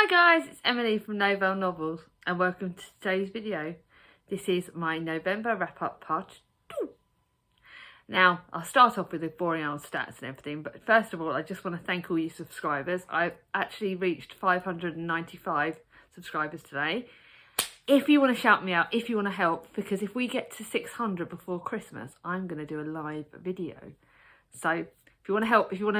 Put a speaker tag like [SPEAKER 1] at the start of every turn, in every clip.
[SPEAKER 1] Hi guys, it's Emily from Novelle Novels and welcome to today's video. This is my November wrap-up part 2. Now, I'll start off with the boring old stats and everything, but first of all, I just want to thank all you subscribers. I've actually reached 595 subscribers today. If you want to shout me out, if you want to help, because if we get to 600 before Christmas, I'm going to do a live video. So if you want to help, if you're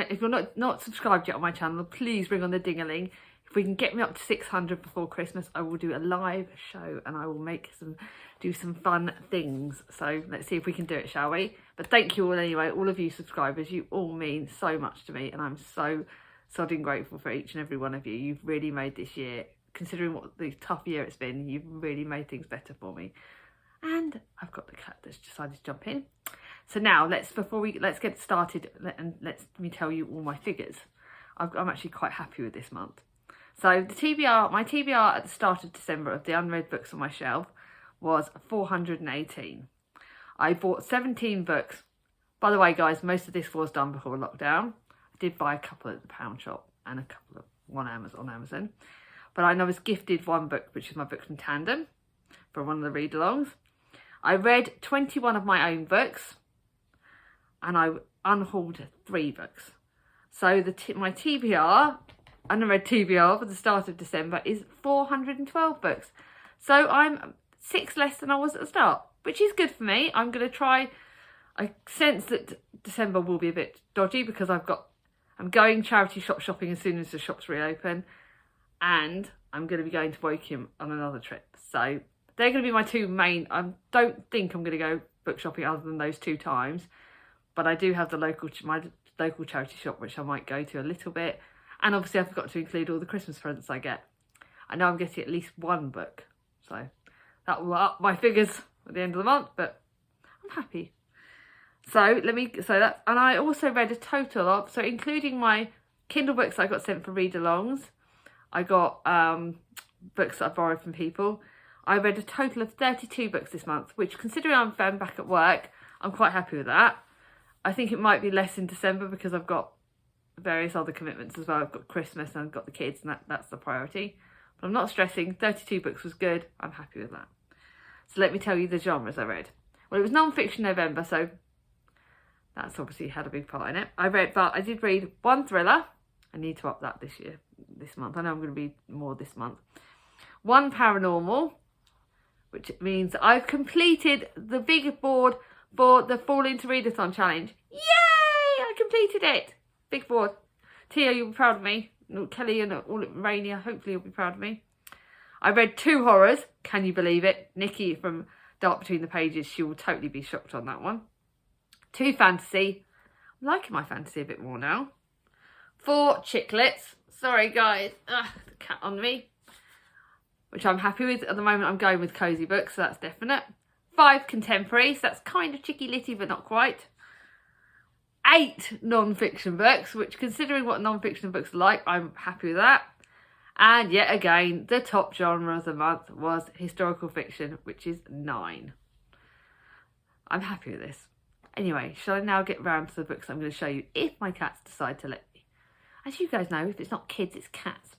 [SPEAKER 1] not subscribed yet on my channel, please ring on the ding-a-ling. If we can get me up to 600 before Christmas, I will do a live show and I will do some fun things. So let's see if we can do it, shall we? But thank you all anyway, all of you subscribers. You all mean so much to me and I'm so sodding grateful for each and every one of you. You've really made this year, considering what the tough year it's been, you've really made things better for me. And I've got the cat that's decided to jump in. So now let's get started and let me tell you all my figures. I'm actually quite happy with this month. So my TBR at the start of December of the unread books on my shelf was 418. I bought 17 books. By the way, guys, most of this was done before lockdown. I did buy a couple at the pound shop and a couple on Amazon. But I was gifted one book, which is my book from Tandem, for one of the read-alongs. I read 21 of my own books and I unhauled 3 books. So my TBR, unread TBR for the start of December is 412 books. So I'm 6 less than I was at the start, which is good for me. I'm going to try. I sense that December will be a bit dodgy because I'm going charity shop shopping as soon as the shops reopen, and I'm going to be going to Woking on another trip. So they're going to be my two main. I don't think I'm going to go book shopping other than those 2 times, but I do have my local charity shop which I might go to a little bit. And obviously I've got to include all the Christmas presents I get. I know I'm getting at least 1 book. So that will up my figures at the end of the month, but I'm happy. And I also read a total of, so including my Kindle books I got sent for read-alongs, I got books that I borrowed from people. I read a total of 32 books this month, which, considering I'm back at work, I'm quite happy with that. I think it might be less in December because I've got various other commitments as well. I've got Christmas and I've got the kids, and that's the priority. But I'm not stressing. 32 books was good. I'm happy with that. So let me tell you the genres I read. Well, it was non-fiction November, so that's obviously had a big part in it. I did read 1 thriller. I need to up that this month. I know I'm going to be more this month. 1 paranormal, which means I've completed the big board for the Fall Into Readathon challenge. Yay! I completed it. Big board. Tia, you'll be proud of me. Kelly and all Rainier, hopefully you'll be proud of me. I read 2 horrors. Can you believe it? Nikki from Dark Between the Pages, she will totally be shocked on that one. 2 fantasy. I'm liking my fantasy a bit more now. 4 chicklets. Sorry guys. Ugh, the cat on me. Which I'm happy with. At the moment I'm going with cozy books, so that's definite. 5 contemporary, so that's kind of chicky-litty but not quite. 8 non-fiction books, which, considering what non-fiction books are like, I'm happy with that. And yet again, the top genre of the month was historical fiction, which is 9. I'm happy with this. Anyway, shall I now get round to the books I'm going to show you if my cats decide to let me? As you guys know, if it's not kids, it's cats.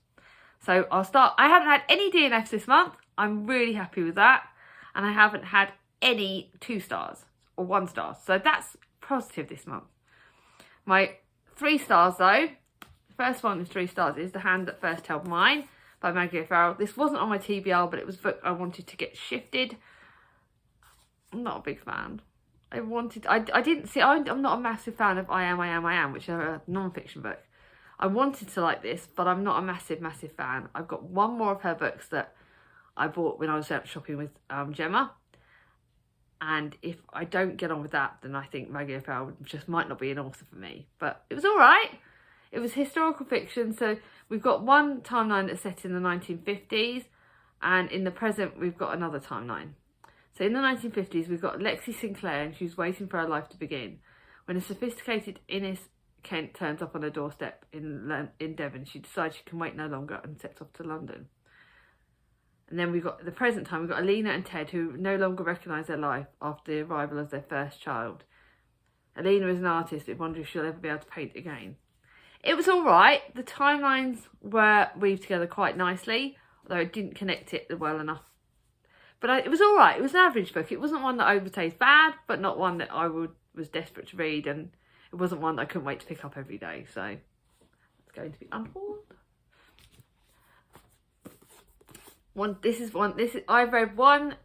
[SPEAKER 1] So I'll start. I haven't had any DNFs this month. I'm really happy with that. And I haven't had any 2 stars or 1 star. So that's positive this month. My 3 stars though, the first one with 3 stars is The Hand That First Held Mine by Maggie O'Farrell. This wasn't on my TBR, but it was a book I wanted to get shifted. I'm not a big fan. I'm not a massive fan of I Am, which are a non-fiction book. I wanted to like this, but I'm not a massive fan. I've got 1 more of her books that I bought when I was out shopping with Gemma. And if I don't get on with that, then I think Maggie O'Farrell just might not be an author for me. But it was all right. It was historical fiction. So we've got 1 timeline that's set in the 1950s. And in the present, we've got another timeline. So in the 1950s, we've got Lexi Sinclair, and she's waiting for her life to begin. When a sophisticated Innes Kent turns up on her doorstep in Devon, she decides she can wait no longer and sets off to London. And then we've got the present time, we've got Alina and Ted, who no longer recognise their life after the arrival of their first child. Alina is an artist but wonders if she'll ever be able to paint again. It was all right. The timelines were weaved together quite nicely, although I didn't connect it well enough. But it was all right. It was an average book. It wasn't one that I would say is bad, but not one that I was desperate to read, and it wasn't one that I couldn't wait to pick up every day. So it's going to be unhauled. I've read one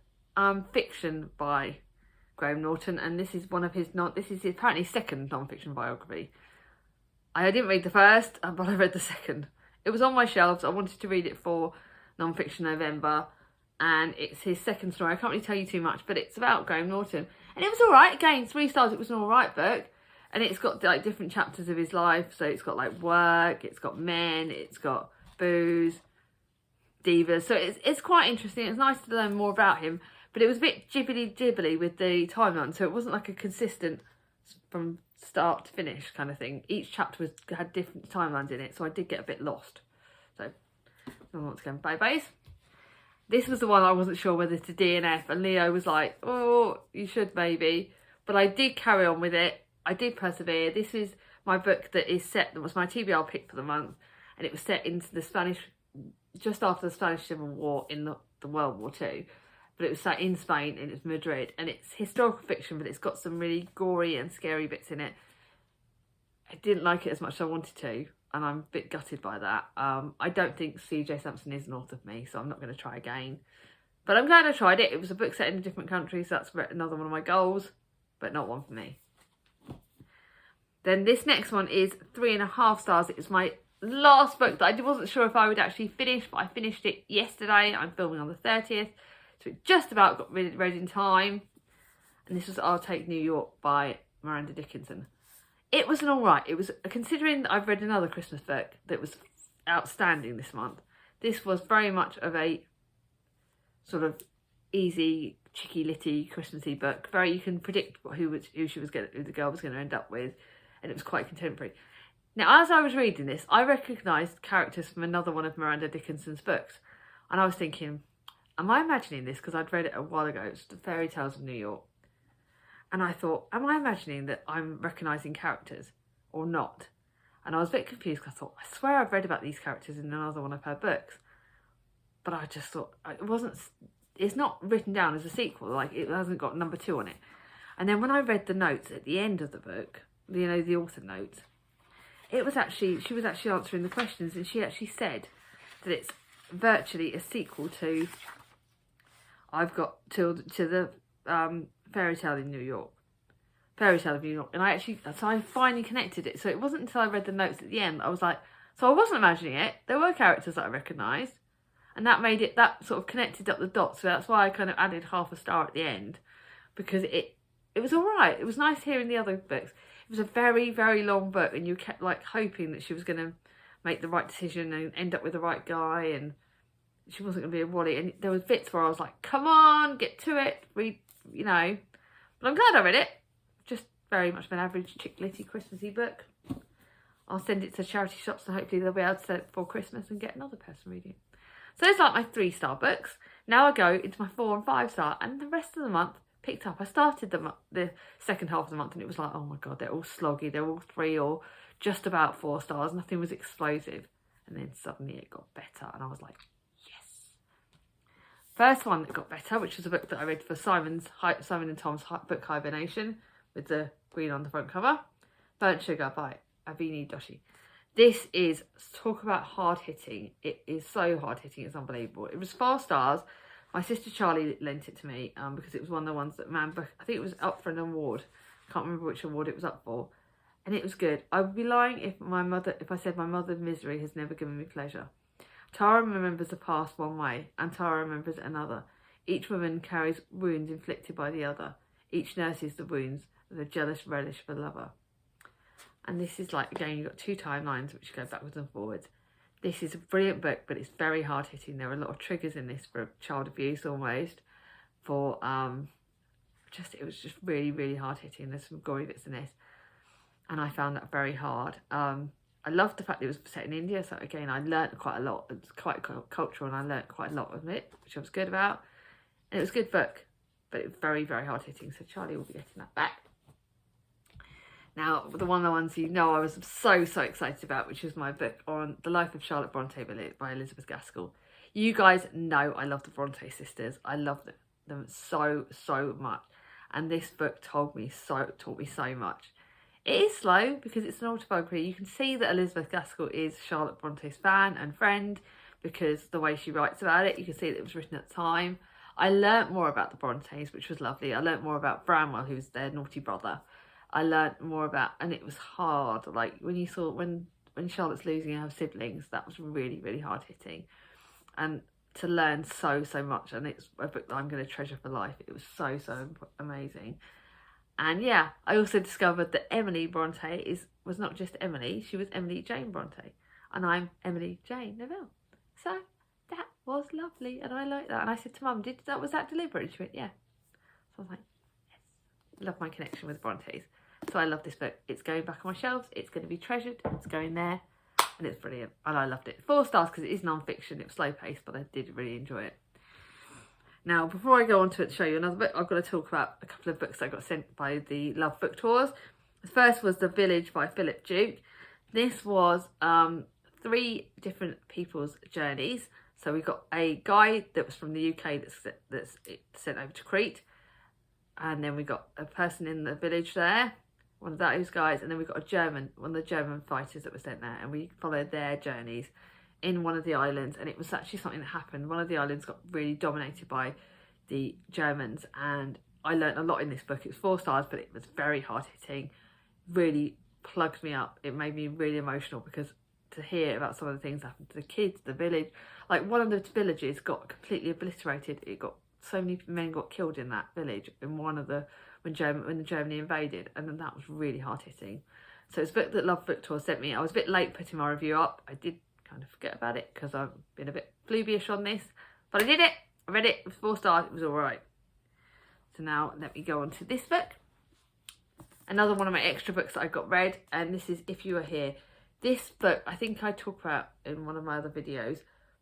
[SPEAKER 1] fiction by Graham Norton, and this is one of his this is apparently his second non-fiction biography. I didn't read the first, but I read the second. It was on my shelves. I wanted to read it for Non-Fiction November, and it's his second story. I can't really tell you too much, but it's about Graham Norton, and it was all right. Again, 3 stars. It was an all right book, and it's got like different chapters of his life. So it's got like work, it's got men, it's got booze, divas. So it's quite interesting. It's nice to learn more about him, but it was a bit jibbly with the timeline, so it wasn't like a consistent from start to finish kind of thing. Each chapter had different timelines in it, so I did get a bit lost. So I want to go bye-byes. This was the one I wasn't sure whether to DNF, and Leo was like, oh, you should maybe. But I did carry on with it. I did persevere. This is my book that was my TBR pick for the month, and it was set into the Spanish, just after the Spanish Civil War in the World War II. But it was set in Spain, and it's Madrid, and it's historical fiction, but it's got some really gory and scary bits in it. I didn't like it as much as I wanted to, and I'm a bit gutted by that. I don't think C.J. Sampson is north of me, so I'm not going to try again. But I'm glad I tried it. It was a book set in a different country, so that's another one of my goals, but not one for me. Then this next one is 3.5 stars. It was my last book that I wasn't sure if I would actually finish, but I finished it yesterday. I'm filming on the 30th, so it just about got read in time. And this was I'll Take New York by Miranda Dickinson. It was an all right. It was, considering that I've read another Christmas book that was outstanding this month, this was very much of a sort of easy, chicky-litty, Christmassy book. Very, you can predict who the girl was going to end up with, and it was quite contemporary. Now, as I was reading this, I recognised characters from another one of Miranda Dickinson's books, and I was thinking, am I imagining this? Because I'd read it a while ago. It's The Fairy Tales of New York. And I thought, am I imagining that I'm recognising characters or not? And I was a bit confused because I thought, I swear I've read about these characters in another one of her books. But I just thought, it's not written down as a sequel, like it hasn't got number 2 on it. And then when I read the notes at the end of the book, you know, the author notes, she was actually answering the questions, and she actually said that it's virtually a sequel to the Fairy Tale of New York. And so I finally connected it. So it wasn't until I read the notes at the end, I was like, so I wasn't imagining it. There were characters that I recognised, and that sort of connected up the dots. So that's why I kind of added half a star at the end, because it was all right. It was nice hearing the other books. It was a very, very long book, and you kept like hoping that she was going to make the right decision and end up with the right guy, and she wasn't going to be a Wally. And there was bits where I was like, come on, get to it, read, you know. But I'm glad I read it. Just very much an average chick-litty Christmassy book. I'll send it to charity shops, and hopefully they'll be able to sell it before Christmas and get another person reading. So those are like my 3-star books. Now I go into my 4 and 5-star, and the rest of the month picked up. I started the second half of the month, and it was like, oh my God, they're all sloggy. They're all 3 or just about 4 stars. Nothing was explosive. And then suddenly it got better, and I was like, yes. First one that got better, which was a book that I read for Simon and Tom's book Hibernation, with the green on the front cover, Burnt Sugar by Avini Doshi. This is, talk about hard-hitting. It is so hard-hitting, it's unbelievable. It was 4 stars. My sister Charlie lent it to me because it was one of the ones that I think it was up for an award. I can't remember which award it was up for. And it was good. I would be lying if I said my mother's misery has never given me pleasure. Tara remembers the past one way, and Tara remembers another. Each woman carries wounds inflicted by the other. Each nurses the wounds with a jealous relish for the lover. And this is like, again, you've got 2 timelines which go backwards and forwards. This is a brilliant book, but it's very hard hitting. There are a lot of triggers in this for child abuse almost. It was just really, really hard hitting. There's some gory bits in this, and I found that very hard. I loved the fact that it was set in India, so again, I learnt quite a lot. It was quite cultural, and I learnt quite a lot of it, which I was good about. And it was a good book, but it was very, very hard hitting. So Charlie will be getting that back. Now, one of the ones you know I was so excited about, which was my book on the life of Charlotte Bronte by Elizabeth Gaskell. You guys know I love the Bronte sisters. I love them so much. And this book taught me so much. It is slow because it's an autobiography. You can see that Elizabeth Gaskell is Charlotte Bronte's fan and friend because the way she writes about it, you can see that it was written at the time. I learnt more about the Brontes, which was lovely. I learnt more about Branwell, who's their naughty brother. I learnt more about, and it was hard. Like when you saw, when Charlotte's losing her siblings, that was really hard hitting. And to learn so much, and it's a book that I'm going to treasure for life. It was so amazing. And yeah, I also discovered that Emily Bronte was not just Emily, she was Emily Jane Bronte. And I'm Emily Jane Neville. So that was lovely, and I like that. And I said to Mum, was that deliberate? And she went, yeah. So I was like, yes. Love my connection with Brontes. So I love this book. It's going back on my shelves. It's going to be treasured. It's going there. And it's brilliant. And I loved it. 4 stars because it is non-fiction. It was slow paced, but I did really enjoy it. Now, before I go on to it, show you another book, I've got to talk about a couple of books I got sent by the Love Book Tours. The first was The Village by Philip Duke. This was 3 different people's journeys. So we got a guy that was from the UK that's sent over to Crete. And then we got a person in the village there, one of those guys, and then we got one of the German fighters that was sent there, and we followed their journeys in one of the islands. And it was actually something that happened. One of the islands got really dominated by the Germans, and I learned a lot in this book. It was 4 stars, but it was very hard hitting, really plugged me up. It made me really emotional because to hear about some of the things that happened to the kids, the village, like one of the villages got completely obliterated. So many men got killed in that village in when Germany invaded, and then that was really hard hitting. So it's a book that Love Book Tour sent me. I was a bit late putting my review up. I did kind of forget about it because I've been a bit flooby-ish on this, but I did it. I read it. It was 4 stars. It was all right. So now let me go on to this book. Another one of my extra books that I got read, and this is If You Were Here. This book I think I talk about in one of my other videos.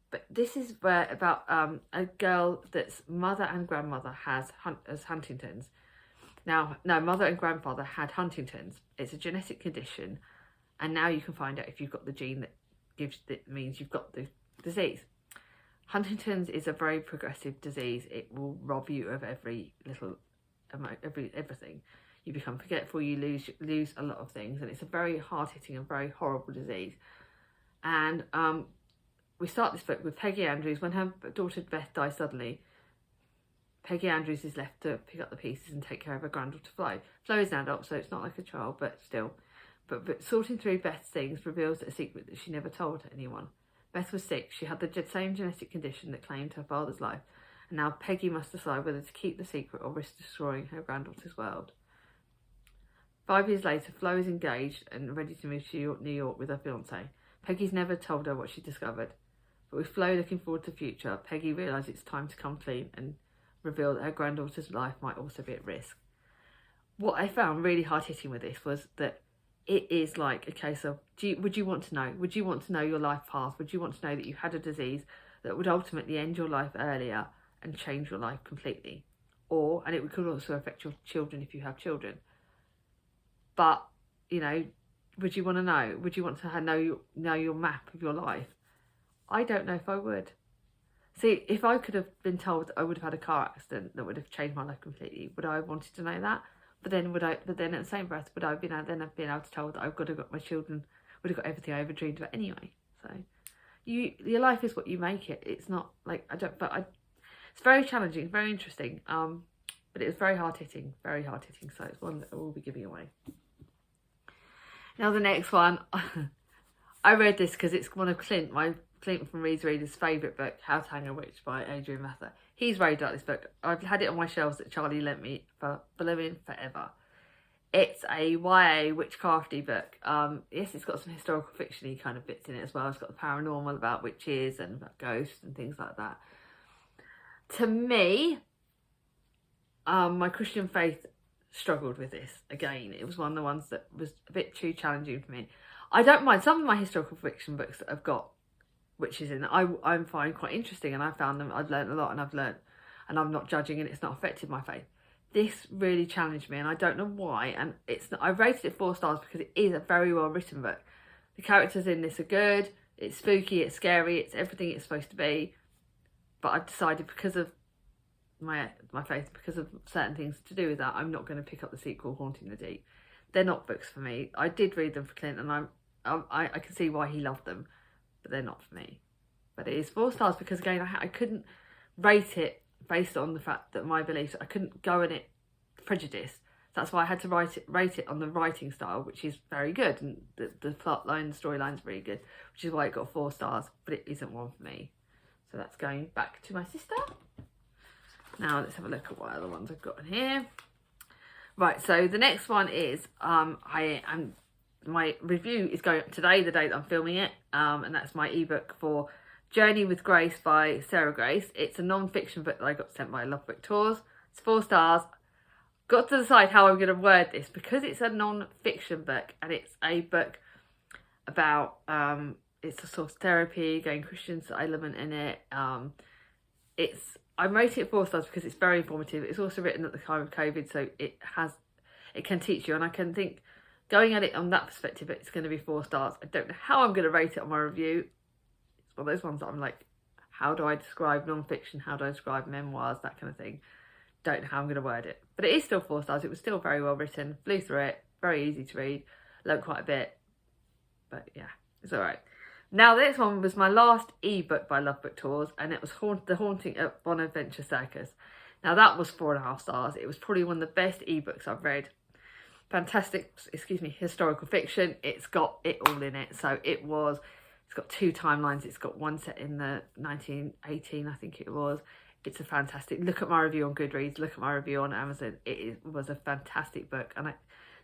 [SPEAKER 1] But this is about a girl that's mother and grandmother has Huntington's. Now, no, mother and grandfather had Huntington's. It's a genetic condition, and now you can find out if you've got the gene that means you've got the disease. Huntington's is a very progressive disease. It will rob you of every little, everything. You become forgetful. You lose a lot of things, and it's a very hard hitting and very horrible disease. And we start this book with Peggy Andrews. When her daughter Beth dies suddenly, Peggy Andrews is left to pick up the pieces and take care of her granddaughter Flo. Flo is an adult, so it's not like a child, but still. But sorting through Beth's things reveals a secret that she never told anyone. Beth was sick. She had the same genetic condition that claimed her father's life. And now Peggy must decide whether to keep the secret or risk destroying her granddaughter's world. 5 years later, Flo is engaged and ready to move to New York with her fiancé. Peggy's never told her what she discovered. But with Flo looking forward to the future, Peggy realised it's time to come clean and reveal that her granddaughter's life might also be at risk. What I found really hard-hitting with this was that it is like a case of, would you want to know? Would you want to know your life path? Would you want to know that you had a disease that would ultimately end your life earlier and change your life completely? And it could also affect your children if you have children. But, you know, would you want to know? Would you want to know your map of your life? I don't know if I would. See, if I could have been told that I would have had a car accident that would have changed my life completely, would I have wanted to know that? But then at the same breath, would I have been able to tell that I've got my children, would have got everything I ever dreamed about anyway? So your life is what you make it. It's not like, it's very challenging, very interesting. But it was very hard hitting. So it's one that I will be giving away. Now the next one, I read this because it's one of Clint from Reads Reader's favourite book, How to Hang a Witch by Adrian Mather. He's raved about this book. I've had it on my shelves that Charlie lent me for living forever. It's a YA witchcrafty book. Yes, it's got some historical fiction-y kind of bits in it as well. It's got the paranormal about witches and about ghosts and things like that. To me, my Christian faith struggled with this. Again, it was one of the ones that was a bit too challenging for me. I don't mind some of my historical fiction books that have got witches in. I find quite interesting, and I found them. I've learned a lot, and I'm not judging, and it's not affected my faith. this really challenged me, and I don't know why. And I rated it 4 stars because it is a very well written book. The characters in this are good. It's spooky, it's scary, it's everything it's supposed to be. But I've decided, because of my faith, because of certain things to do with that, I'm not going to pick up the sequel, Haunting the Deep. They're not books for me. I did read them for Clint, and I can see why he loved them, but they're not for me. But it is 4 stars because, again, I couldn't rate it based on the fact that my beliefs, I couldn't go in it prejudiced. That's why I had to rate it on the writing style, which is very good, and the plot line, the storyline's really good, which is why it got 4 stars, but it isn't one for me. So that's going back to my sister. Now let's have a look at what other ones I've got in here. Right, so the next one is my review is going up today, the day that I'm filming it, and that's my ebook for Journey with Grace by Sarah Grace. It's a non-fiction book that I got sent by Love Book Tours. It's 4 stars. Got to decide how I'm going to word this, because it's a non-fiction book and it's a book about it's a sort of therapy, going Christian element in it. I'm rating it 4 stars because it's very informative. It's also written at the time of COVID, so it can teach you, and I can think, going at it on that perspective, it's going to be 4 stars. I don't know how I'm going to rate it on my review. It's one of those ones that I'm like, how do I describe non-fiction? How do I describe memoirs? That kind of thing. Don't know how I'm going to word it. But it is still 4 stars. It was still very well written. Flew through it. Very easy to read. Learned quite a bit. But yeah, it's all right. Now, this one was my last ebook by Love Book Tours, and it was The Haunting at Bonaventure Circus. Now, that was 4.5 stars. It was probably one of the best ebooks I've read. Fantastic, historical fiction. It's got it all in it. So it's got 2 timelines. It's got one set in the 1918, I think it was. It's a fantastic, look at my review on Goodreads, look at my review on Amazon. Was a fantastic book, and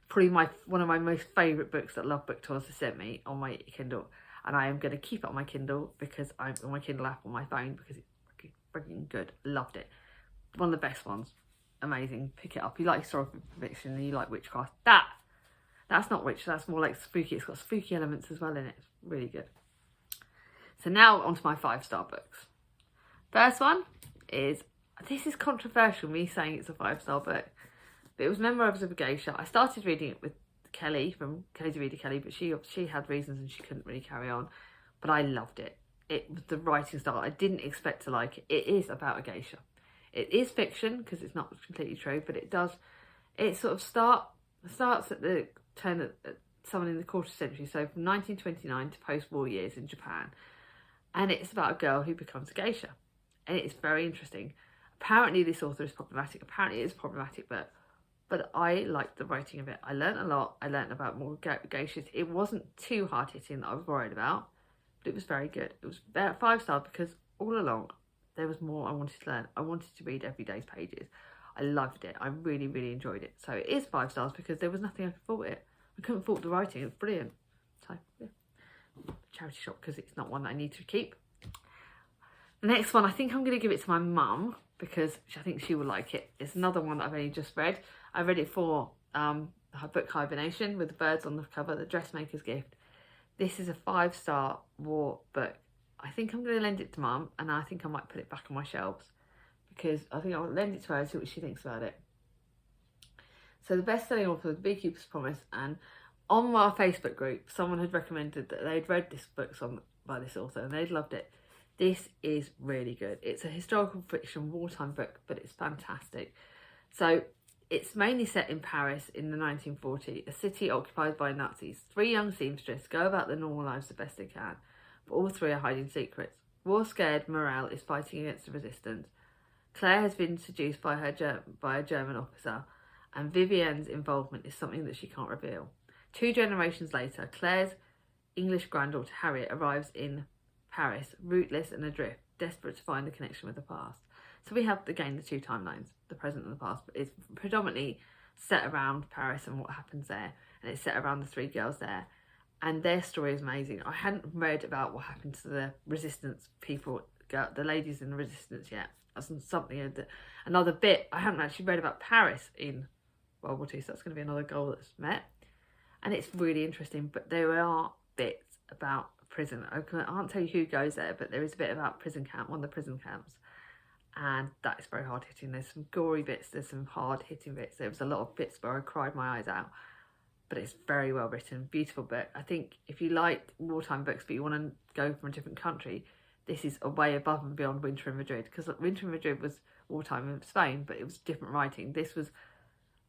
[SPEAKER 1] probably one of my most favourite books that Love Book Tours has sent me on my Kindle. And I am going to keep it on my Kindle, because I'm on my Kindle app on my phone, because it's freaking good. Loved it. One of the best ones. Amazing. Pick it up. You like historical fiction and you like witchcraft. That's not witch, that's more like spooky. It's got spooky elements as well in it. It's really good. So now onto my 5-star books. First one is, this is controversial, me saying it's a 5-star book, but it was Memoirs of a Geisha. I started reading it with Kelly, from Kelly Reader Kelly, but she had reasons and she couldn't really carry on. But I loved it. It was the writing style. I didn't expect to like it. It is about a geisha. It is fiction because it's not completely true, but it sort of starts at the turn of someone in the 20th century, so from 1929 to post-war years in Japan, and it's about a girl who becomes a geisha, and it's very interesting. Apparently this author is problematic. Apparently it is problematic, but I liked the writing of it. I learnt a lot. I learnt about more geishas. It wasn't too hard-hitting that I was worried about, but it was very good. It was 5 stars because all along there was more I wanted to learn. I wanted to read every day's pages. I loved it. I really, really enjoyed it. So it is 5 stars because there was nothing I could fault it. I couldn't fault the writing. It was brilliant. So yeah, charity shop because it's not one that I need to keep. The next one, I think I'm going to give it to my mum because I think she will like it. It's another one that I've only just read. I read it for her book Hibernation with the birds on the cover, The Dressmakers Gift. This is a 5-star war book. I think I'm going to lend it to Mum, and I think I might put it back on my shelves because I think I'll lend it to her and see what she thinks about it. So the best-selling author of The Beekeeper's Promise, and on our Facebook group, someone had recommended that they'd read this book by this author and they'd loved it. This is really good. It's a historical fiction wartime book, but it's fantastic. So it's mainly set in Paris in the 1940s, a city occupied by Nazis. 3 young seamstresses go about their normal lives the best they can, but all 3 are hiding secrets. War-scared Morale is fighting against the resistance. Claire has been seduced by a German officer, and Vivienne's involvement is something that she can't reveal. 2 generations later, Claire's English granddaughter Harriet arrives in Paris, rootless and adrift, desperate to find a connection with the past. So we have, again, the 2 timelines, the present and the past, but it's predominantly set around Paris and what happens there, and it's set around the 3 girls there, and their story is amazing. I hadn't read about what happened to the resistance people, the ladies in the resistance yet. That's something, another bit. I haven't actually read about Paris in World War II, so that's going to be another goal that's met, and it's really interesting, but there are bits about prison. I can't tell you who goes there, but there is a bit about prison camp, one of the prison camps. and that is very hard hitting. There's some gory bits, there's some hard hitting bits. There was a lot of bits where I cried my eyes out, but it's very well written, beautiful book. I think if you like wartime books but you want to go from a different country, this is a way above and beyond Winter in Madrid, because Winter in Madrid was wartime in Spain, but it was different writing. This was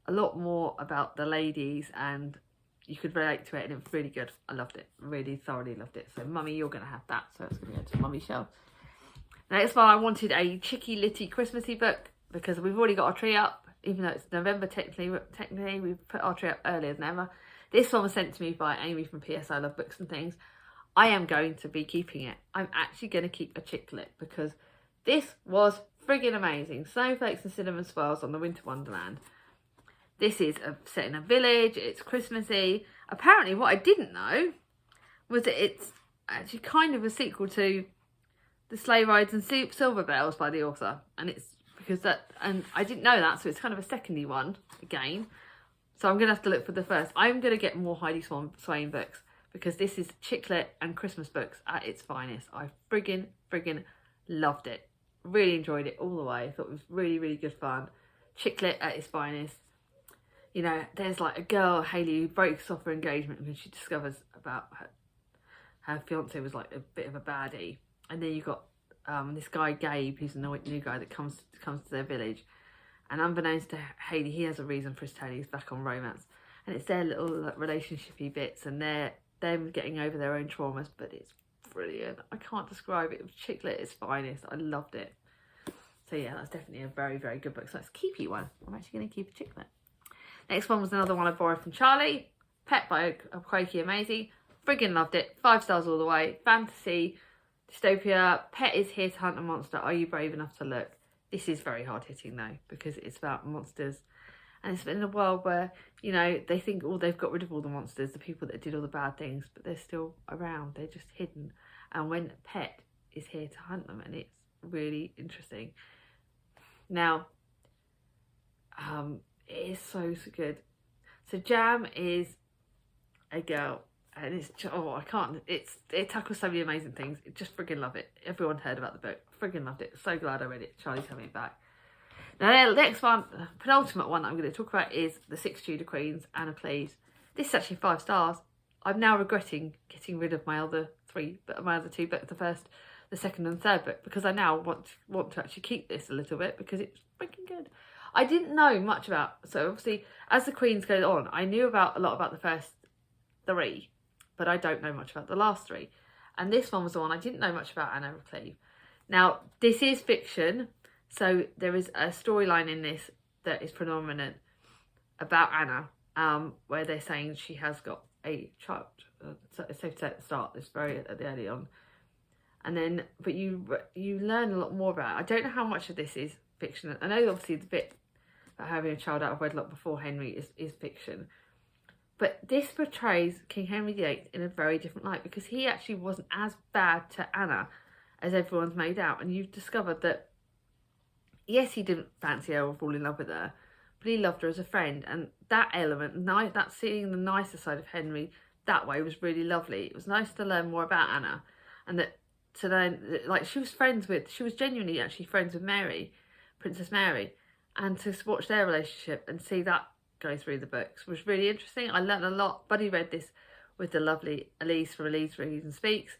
[SPEAKER 1] a lot more about the ladies, and you could relate to it, and it was really good. I loved it, really thoroughly loved it. So Mummy, you're going to have that, so it's going to go to Mummy's shelf. Next one, I wanted a Chicky Litty Christmassy book, because we've already got our tree up, even though it's November technically we put our tree up earlier than ever. This one was sent to me by Amy from PS I Love Books and Things. I am going to be keeping it. I'm actually going to keep a Chicklet, because this was friggin' amazing. Snowflakes and cinnamon swirls on the Winter Wonderland. This is set in a village. It's Christmassy. Apparently, what I didn't know was that it's actually kind of a sequel to The Sleigh Rides and Silver Bells by the author, and it's because that, and I didn't know that, so it's kind of a secondary one again. So I'm gonna have to look for the first. I'm gonna get more Heidi Swain books, because this is Chicklet and Christmas books at its finest. I friggin' loved it. Really enjoyed it all the way. I thought it was really good fun. Chicklet at its finest. You know, there's like a girl, Hayley, who breaks off her engagement when she discovers about her fiance was like a bit of a baddie. And then you've got this guy, Gabe, who's a new guy that comes to their village. And unbeknownst to Hayley, he has a reason for his turning his back on romance. And it's their little relationshipy bits, and them getting over their own traumas, but it's brilliant. I can't describe it. It was Chicklet at its finest. I loved it. So yeah, that's definitely a very good book. So let's keep you one. I'm actually going to keep a Chicklet. Next one was another one I borrowed from Charlie. Pet by Quakey and Maisie. Friggin' loved it. 5 stars all the way. Fantasy, dystopia. Pet is here to hunt a monster. Are you brave enough to look? This is very hard hitting though, because it's about monsters. And it's in a world where, you know, they think, oh, they've got rid of all the monsters, the people that did all the bad things, but they're still around. They're just hidden. And when Pet is here to hunt them, and it's really interesting. Now, it is so good. So Jam is a girl, and it's, oh, I can't, it tackles so many amazing things. I just friggin' love it. Everyone heard about the book. Friggin' loved it. So glad I read it. Charlie's having it back. Now the next one, the penultimate one that I'm going to talk about is the Six Tudor Queens, Anna Please. This is actually 5 stars. I'm now regretting getting rid of my other two books, the first, the second and third book, because I now want to actually keep this a little bit, because it's freaking good. I didn't know much about, so obviously as the Queens go on, I knew a lot about the first 3, but I don't know much about the last 3. And this one was the one I didn't know much about, Anna Please. Now this is fiction, so there is a storyline in this that is predominant about Anna, where they're saying she has got a child. So it's safe to say at the start, it's very early on. And then, but you learn a lot more about it. I don't know how much of this is fiction. I know obviously the bit about having a child out of wedlock before Henry is fiction. But this portrays King Henry VIII in a very different light, because he actually wasn't as bad to Anna as everyone's made out. And you've discovered that, yes, he didn't fancy her or fall in love with her, but he loved her as a friend. And that element, that seeing the nicer side of Henry that way, was really lovely. It was nice to learn more about Anna, and that to learn, like, she was genuinely actually friends with Mary, Princess Mary, and to watch their relationship and see that go through the books was really interesting. I learned a lot. Buddy read this with the lovely Elise from Elise Reads and Speaks,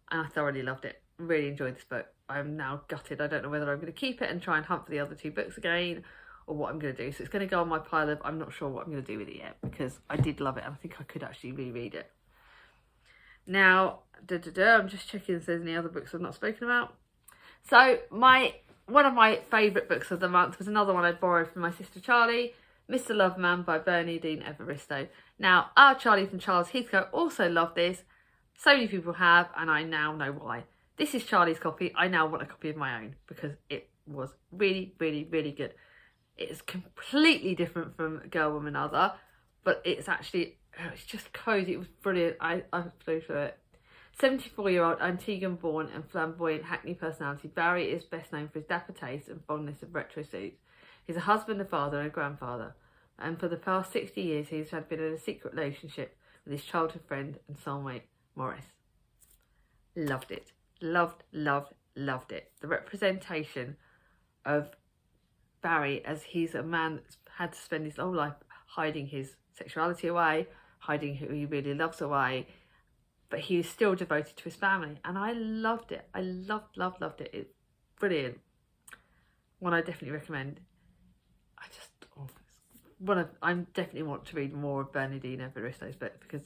[SPEAKER 1] and I thoroughly loved it. Really enjoyed this book. I'm now gutted. I don't know whether I'm going to keep it and try and hunt for the other 2 books again, or what I'm going to do. So it's going to go on my pile of, I'm not sure what I'm going to do with it yet, because I did love it and I think I could actually reread it. Now, I'm just checking if there's any other books I've not spoken about. So one of my favourite books of the month was another one I borrowed from my sister Charlie, Mr. Loveman by Bernardine Evaristo. Now, our Charlie from Charles Heathcote also loved this. So many people have, and I now know why. This is Charlie's copy. I now want a copy of my own, because it was really good. It's completely different from Girl, Woman, Other, but it's actually, it's just cosy. It was brilliant. I flew through it. 74-year-old Antiguan-born and flamboyant Hackney personality, Barry is best known for his dapper taste and fondness of retro suits. He's a husband, a father and a grandfather, and for the past 60 years he's been in a secret relationship with his childhood friend and soulmate, Morris. Loved it. Loved it. The representation of Barry, as he's a man that's had to spend his whole life hiding his sexuality away, hiding who he really loves away, but he is still devoted to his family. And I loved it. I loved it. It's brilliant. One I definitely recommend. I definitely want to read more of Bernardino Evaristo's book, because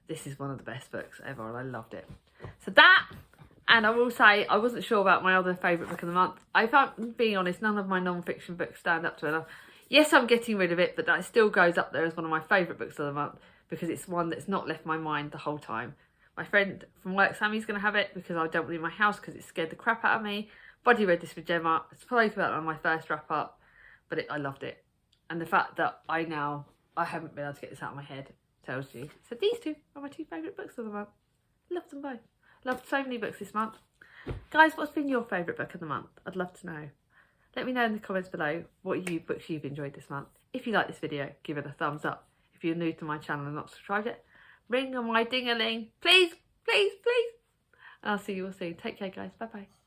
[SPEAKER 1] this is one of the best books ever and I loved it. So that, and I will say I wasn't sure about my other favourite book of the month. I found, being honest, none of my non-fiction books stand up to it. Yes, I'm getting rid of it, but that still goes up there as one of my favourite books of the month, because it's one that's not left my mind the whole time. My friend from work, Sammy's going to have it because I don't leave my house because it scared the crap out of me. Buddy read this with Gemma. I spoke about it on my first wrap up, but I loved it. And the fact that I haven't been able to get this out of my head tells you. So these two are my two favourite books of the month. Loved them both. Loved so many books this month. Guys, what's been your favourite book of the month? I'd love to know. Let me know in the comments below what books you've enjoyed this month. If you like this video, give it a thumbs up. If you're new to my channel and not subscribed yet, ring on my ding-a-ling. Please, please, please. And I'll see you all soon. Take care, guys. Bye-bye.